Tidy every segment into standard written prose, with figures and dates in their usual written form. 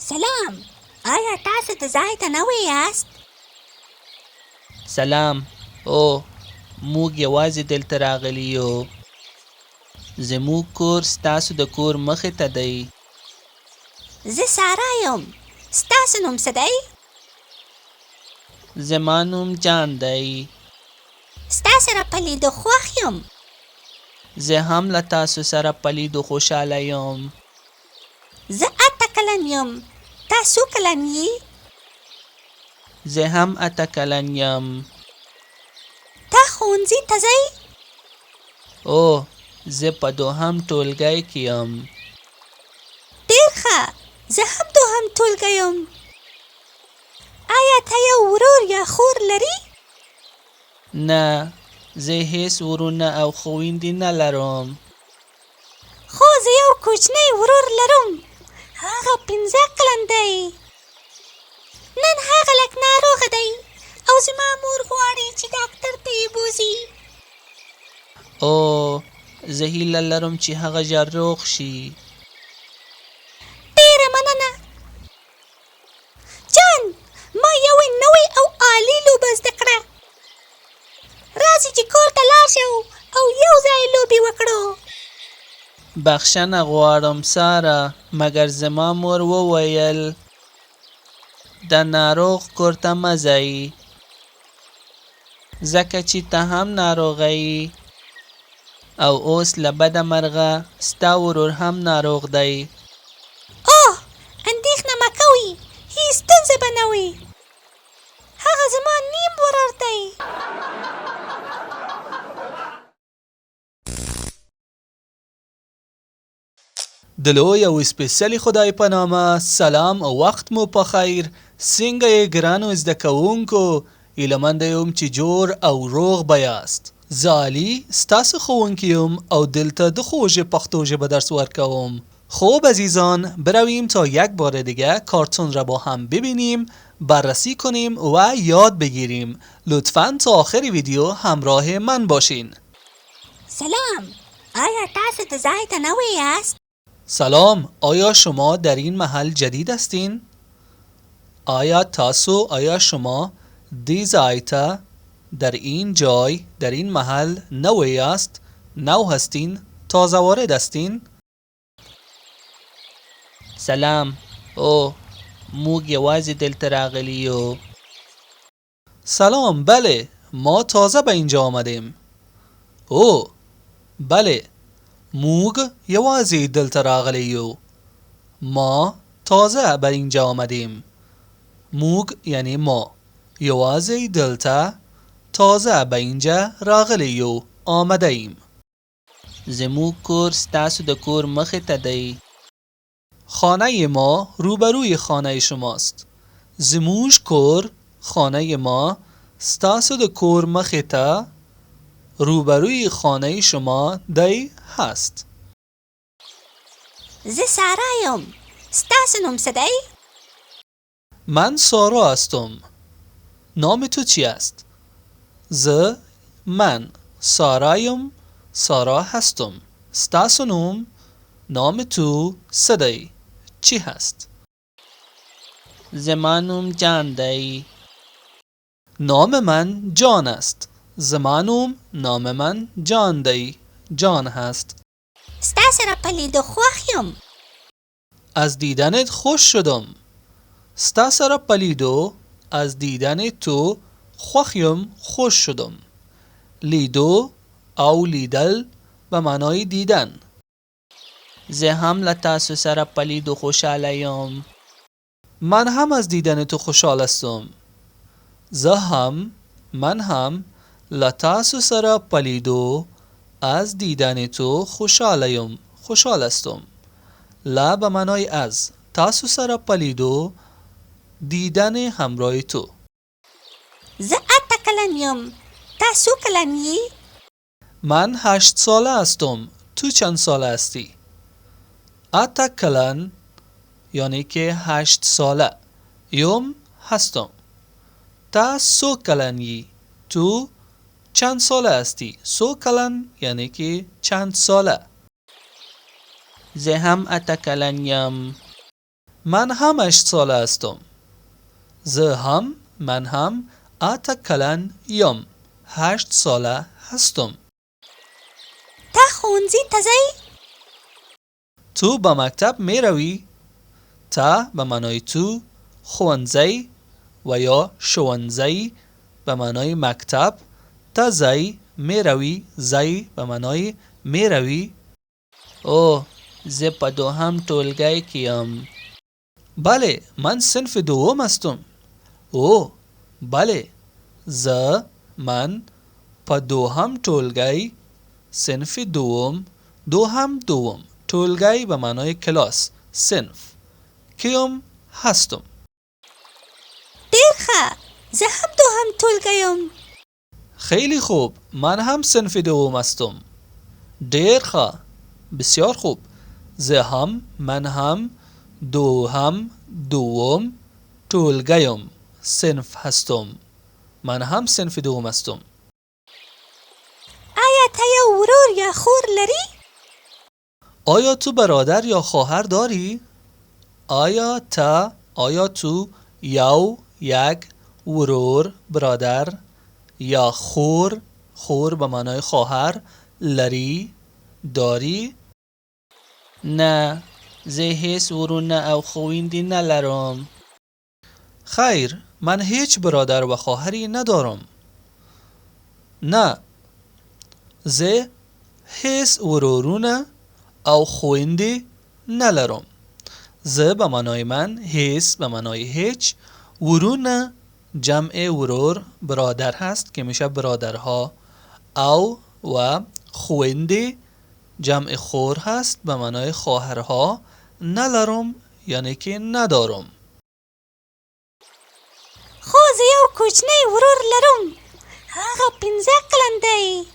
سلام، آیا تاسو د ځای ته نوی یاست؟ سلام. او موږ یوازې دلته راغلي یو. زموږ کور ستاسو د کور مخې ته دی. زه سارا یم. ستاسو نوم څه دی؟ زما نوم جان دی. ستا سره په لیدو خوښ یم. زه هم له تاسو سره په لیدو خوشحاله یم. زه 8 کلن یم. تا څو کلن یې؟ زه هم 8 کلن یم. تا ښوونځي ته ځئ؟ او زه په دوهم ټولګی کې یم. ډېر ښه، زه هم دوهم ټولګی یم. آیا ته یو ورور یا خور لري؟ نه، زه هیڅ ورونه او خویندې نه لرم. خو زه یو کوچنی ورور لرم. هغه 15 کلن دی. نن هغه لږ ناروغه دی او زما مور غواړي چې ډاکټر ته یې بوځي. او زه هیله لرم چې هغه ژر روغ شي. ډېره مننه. جان، ما یوه نوې او عالي لوبه زده کړه. راځئ چې کور ته لاړ شو او یو ځای لوبې وکړو. بخښنه غواړم ساره، مګر زما مور وویل د ناروغ کور ته مه ځئ، ځکه چې ته هم ناروغه یې او اوس له بده مرغه ستا ورور هم ناروغ دی. اوه، اندېښنه مه کوئ، هیڅ ستونزه به نه وي. هغه زما نیم ورور دی. د لوی او سپیڅلي خدای په نامه سلام او وخت مو په خیر. څنګه یې ګرانو زده کوونکو؟ هیلهمنده یم چې جوړ او روغ به یاست. زه علي ستاسو ښوونکی یم او دلته د خوږ پښتو ژبه درس ورکوم. خب عزیزان، برویم تا یک بار دیگه کارتون را با هم ببینیم، بررسی کنیم و یاد بگیریم. لطفاً تا آخر ویدیو همراه من باشین. سلام، آیا تاسو د ځای ته نوی یاست؟ سلام، آیا شما در این محل جدید هستین؟ آیا شما دیزایتا در این جای در این محل نوی است؟ نو هستین؟ تازه وارد هستین؟ سلام. او موږ یوازې دلته راغلي یو. سلام، بله، ما تازه به اینجا آمدیم. او بله، موږ یوازې دلته راغلی یو. ما تازه به اینجا آمدیم. موږ یعنی ما، یوازې دلته تازه به اینجا راغلی یو، آمده ایم. زموږ کور ستاسو د کور مخې ته دی. خانه ما روبروی خانه شماست. زموږ کور، خانه ما، ستاسو د کور مخې ته روبروی خانه شما دی هست. زه سارا یم. ستاسو نوم څه دی؟ من سارا هستم. نام تو چی است؟ من سارایم، سارا هستم. ستاسو نام تو څه دی؟ چی هست؟ زما نوم جان دی. نام من جان است. نام من جان دی. جان هست. ستا سره په لیدو خوښ یم. از دیدنت خوش شدم. ستا سره په لیدو از دیدن تو خوښ یم، خوش شدم. لیدو او لیدل به معنای دیدن. زه هم له تاسو سره په لیدو خوشحاله یم. من هم از دیدن تو خوشحال هستم. من هم له تاسو سره په لیدو از دیدن تو خوشحاله یم، خوشحال هستم. لا به معنای از، تاسو سره په لیدو دیدن همراه تو. زه 8 کلن یم. تا څو کلن یې؟ من 8 ساله هستم. تو چند ساله هستی؟ 8 کلن یعنی که 8 ساله. یم هستم. تا سو کلنی؟ تو چند ساله هستی؟ سو کلن یعنی که چند ساله. زه هم 8 کلن یم. من هم 8 ساله هستم. زه هم من هم آتا کلن یم. 8 ساله هستم. تا ښوونځي ته ځئ؟ تو به مکتب می روی؟ تا به معنای تو، ښوونځی و یا ښوونځی به معنای مکتب، تا زی می روی، زی به معنای می روی. اوه زه په دوهم ټولګی کې یم. بله من صنف دوم هستم. اوه بله زه من په دوهم ټولګی، صنف دوم، دوم ټولګی به معنای کلاس، صنف کیم هستم. ډېر ښه، زه هم دوهم ټولګی یم. خیلی خوب، من هم صنف دوم هستم. ډېر ښه، بسیار خوب، زه هم من هم دوم ټولګیم، صنف هستم. من هم صنف دوم هستم. آیا ته یو ورور یا خور لري؟ آیا تو برادر یا خواهر داری؟ آیا تو یو یک ورور برادر یا خور به معنای خواهر لری داری؟ نه زه هیڅ ورونه او خویندې نه لرم. خیر من هیچ برادر و خواهری ندارم. نه زه هیڅ ورورونه او خویندې نلرم. زه به معنای من، هیڅ به معنای هیچ، ورونه جمع ورور برادر هست که میشه برادرها، او و خویندې جمع خور هست به معنای خواهرها. نلرم یعنی که ندارم. خو زه یو کوچنی ورور لرم، هغه 15 کلن دی.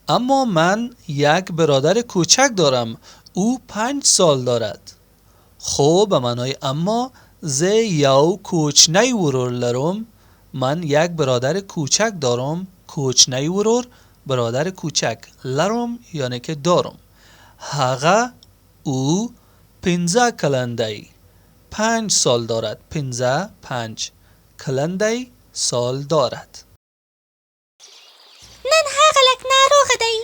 اما من یک برادر کوچک دارم، او 5 سال دارد. خب به معنای اما زه یو کوچنی ورور لرم، من یک برادر کوچک دارم، کوچنی ورور برادر کوچک، لرم یعنی که دارم. هغه او 15 کلن دی، 5 سال دارد. 5 کلن دی سال دارد. نن هغه لږ ناروغه دی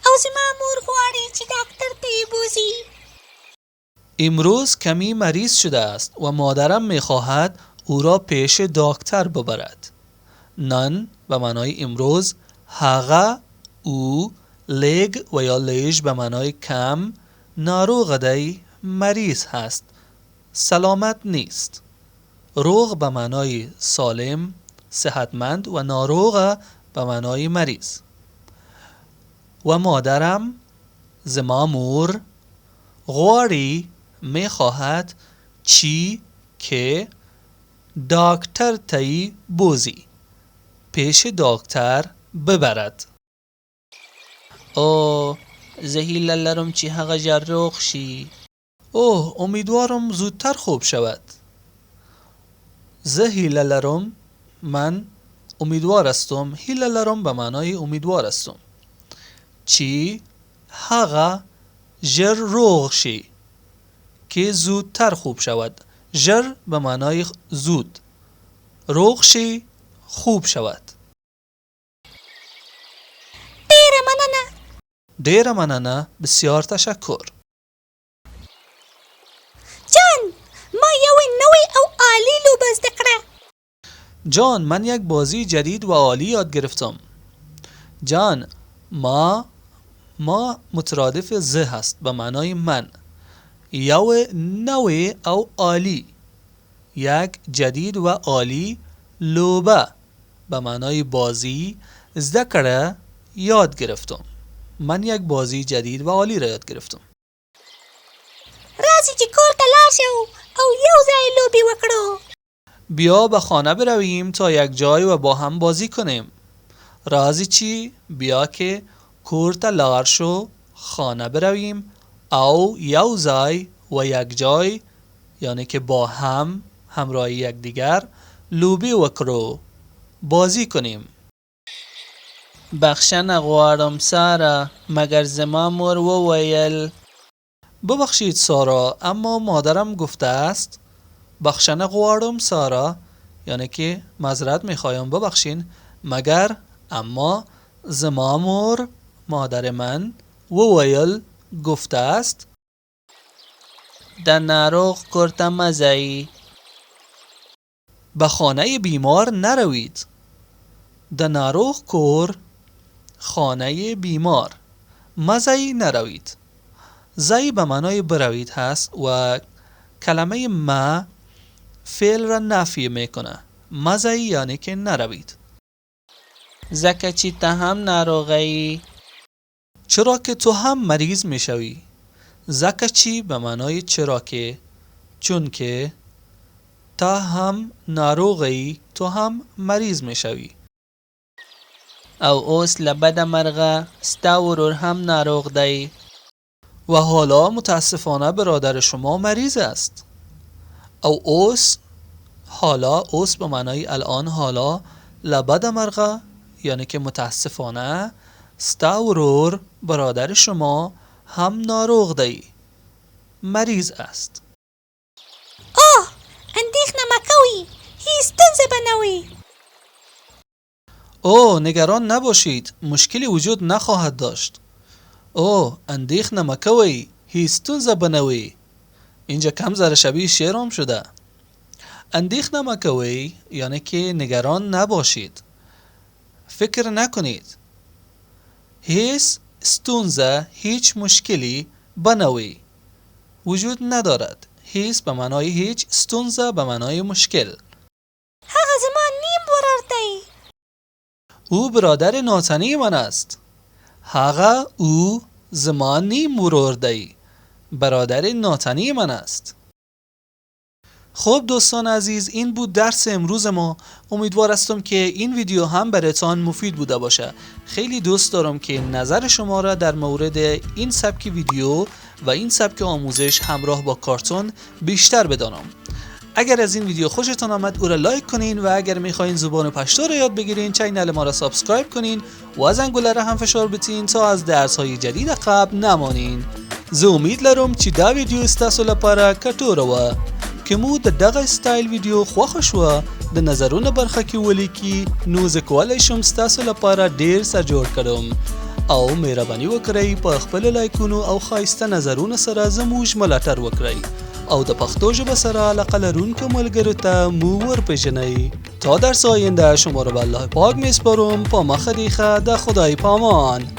او زما مور غواړي چې ډاکټر ته یې بوزي. امروز کمی مریض شده است و مادرم میخواهد او را پیش دکتر ببرد. نن به معنای امروز، هغه او لیگ و یا لیج به معنای کم، ناروغ دی مریض هست، سلامت نیست. روغ به معنای سالم، صحتمند و ناروغ به معنای مریض. و مادرم زما مور غواړي میخواهد چی که دکتر تی بوزی، پیش دکتر ببرد. اوه زه هیله لرم چې هغه ژر روغ شي. اوه امیدوارم زودتر خوب شود. زه هیله لرم، من امیدوار هستم. هیله لرم به معنای امیدوار هستم. چی هغه ژر روغ شی، که زودتر خوب شود. ژر به معنای زود، روغ شی خوب شود. ډیره مننه، بسیار تشکر. جان ما یوه نوې او عالی لوبه زده کړه. جان من یک بازی جدید و عالی یاد گرفتم. جان ما مترادف زه هست به معنای من. یو نوی او عالی، یک جدید و عالی لوبه به معنای بازی زده کړه یاد گرفتم. من یک بازی جدید و عالی را یاد گرفتم. راځئ چې کور ته لاړ شو او یو ځای لوبې وکړو. بیا به خانه برویم تا یک جای و با هم بازی کنیم. راځئ چې بیا که کور ته لاړ شو خانه برویم او یو ځای و یک جای یعنی که با هم همراه یکدیگر لوبې وکړو، بازی کنیم. بخښنه غواړم ساره، مګر زما مور وویل ببخشید سارا، اما مادرم گفته است. بخشنه غواړم سارا، یعنی که معذرت میخوایم ببخشین، مگر اما زما مور مادر من وویل گفته است د ناروغ کور ته مه ځئ. به خانه بیمار نروید. د ناروغ کور خانه بیمار، مزی نروید. زی به معنای بروید هست و کلمه ما فعل را نفی میکنه. مزی یعنی که نروید. ځکه چې ته هم ناروغه یې. چرا که تو هم مریض میشوی. زکه چی به معنای چرا که، چون که تا هم ناروغی تو هم مریض میشوی. او اوس له بده مرغه ستا ورور هم ناروغ دی. و حالا متاسفانه برادر شما مریض است. او اوس، حالا اوس به معنای الان، حالا لبد مرغه یعنی که متاسفانه ستا ورور برادر شما هم ناروغ دی، مریض است. اوه اندېښنه مه کوئ، هیڅ ستونزه به نه وي. اوه نگران نباشید، مشکلی وجود نخواهد داشت. اوه اندېښنه مه کوئ، هیڅ ستونزه به نه وي. اینجا کم ذره شبیه شعرم شده. اندېښنه مه کوئ یعنی که نگران نباشید، فکر نکنید. هیڅ ستونزه، هیچ مشکلی به نه وي، وجود ندارد. هیڅ به معنای هیچ، ستونزه به معنای مشکل. هغه زما نیم ورور دی. او برادر ناتنی من است. هغه او زما نیم ورور دی، برادر ناتنی من است. خب دوستان عزیز، این بود درس امروز ما. امیدوار هستم که این ویدیو هم براتان مفید بوده باشه. خیلی دوست دارم که نظر شما را در مورد این سبک ویدیو و این سبک آموزش همراه با کارتون بیشتر بدانم. اگر از این ویدیو خوشتان آمد او را لایک کنین و اگر میخواین زبان پشتو را یاد بگیرین چینل ما را سابسکرایب کنین و از زنگوله را هم فشار بتین تا از درس های جدید قبل نمانین. زه امید لرم چې دا ویدیو ستاسو لپاره ګټوره وه. که مو د دغه سټایل ویدیو خوښه شوه د نظرونو برخه کې ولیکي، نو زه کولی شم ستاسو لپاره ډیر څه جوړ کړم. او مهرباني وکړئ په خپلو لایکونو او ښایسته نظرونو سره زموږ ملاتړ وکړئ او د پښتو ژبه سره علاقه لرونکو ملګرو ته مو ورپېژنئ. تا درس آینده شما را به الله پاک میسپارم. په مخه دیخه د خدای پامان.